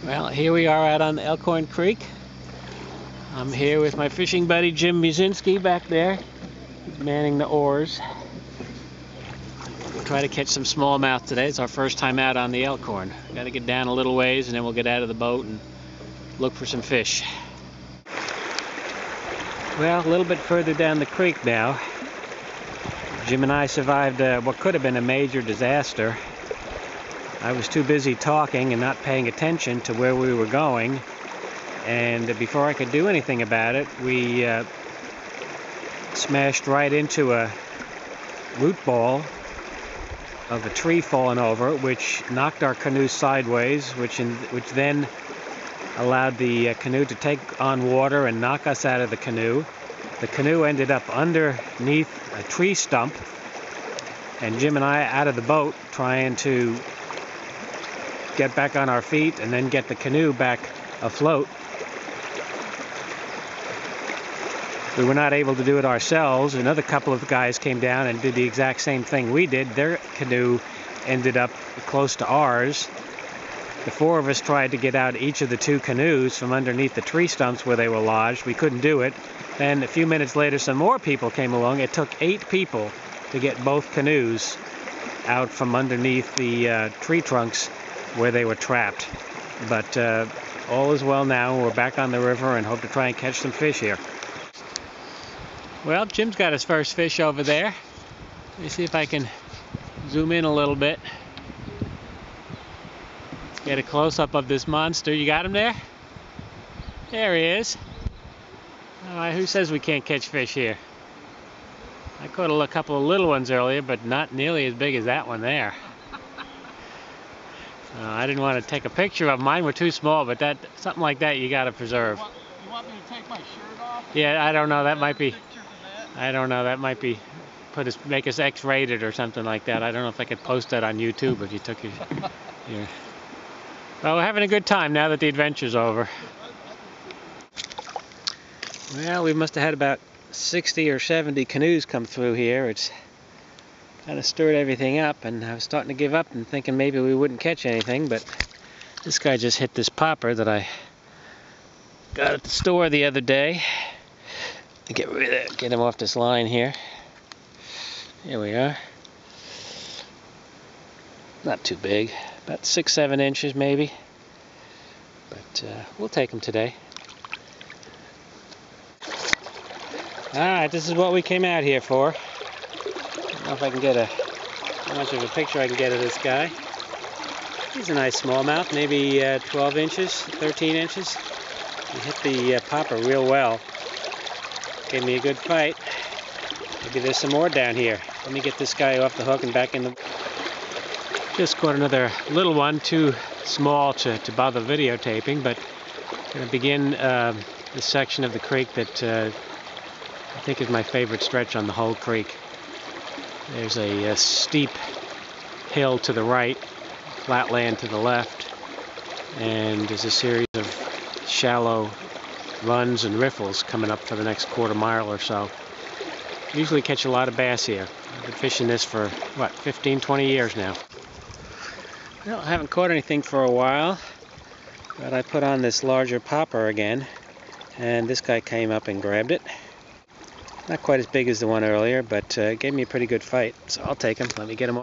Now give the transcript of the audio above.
Well, here we are out on the Elkhorn Creek. I'm here with my fishing buddy Jim Musinski back there. He's manning the oars. We'll try to catch some smallmouth today. It's our first time out on the Elkhorn. Got to get down a little ways and then we'll get out of the boat and look for some fish. Well, a little bit further down the creek now. Jim and I survived what could have been a major disaster. I was too busy talking and not paying attention to where we were going, and before I could do anything about it, we smashed right into a root ball of a tree falling over, which knocked our canoe sideways, which then allowed the canoe to take on water and knock us out of the canoe. The canoe ended up underneath a tree stump, and Jim and I out of the boat trying to get back on our feet and then get the canoe back afloat. We were not able to do it ourselves. Another couple of guys came down and did the exact same thing we did. Their canoe ended up close to ours. The four of us tried to get out each of the two canoes from underneath the tree stumps where they were lodged. We couldn't do it. Then a few minutes later, some more people came along. It took 8 people to get both canoes out from underneath the tree trunks where they were trapped. But all is well now. We're back on the river and hope to try and catch some fish here. Well, Jim's got his first fish over there. Let me see if I can zoom in a little bit. Get a close-up of this monster. You got him there? There he is. Who says we can't catch fish here? I caught a couple of little ones earlier, but not nearly as big as that one there. I didn't want to take a picture of them. Mine were too small, but something like that you got to preserve. You want me to take my shirt off? Yeah, I don't know. That might be. I don't know. That might be make us X-rated or something like that. I don't know if I could post that on YouTube if you took your. Well, we're having a good time now that the adventure's over. Well, we must have had about 60 or 70 canoes come through here. It's kind of stirred everything up, and I was starting to give up and thinking maybe we wouldn't catch anything, but this guy just hit this popper that I got at the store the other day. Get him off this line here. Here we are. Not too big, about 6-7 inches maybe, but we'll take him today. Alright, this is what we came out here for. I don't know if I can get how much of a picture I can get of this guy. He's a nice smallmouth, maybe 12 inches, 13 inches. He hit the popper real well. Gave me a good fight. Maybe there's some more down here. Let me get this guy off the hook and back in the... Just caught another little one, too small to bother videotaping, but I'm going to begin this section of the creek that I think is my favorite stretch on the whole creek. There's a steep hill to the right, flat land to the left, and there's a series of shallow runs and riffles coming up for the next quarter mile or so. Usually catch a lot of bass here. I've been fishing this for, 15-20 years now. Well, I haven't caught anything for a while, but I put on this larger popper again, and this guy came up and grabbed it. Not quite as big as the one earlier, but gave me a pretty good fight, so I'll take him. Let me get him.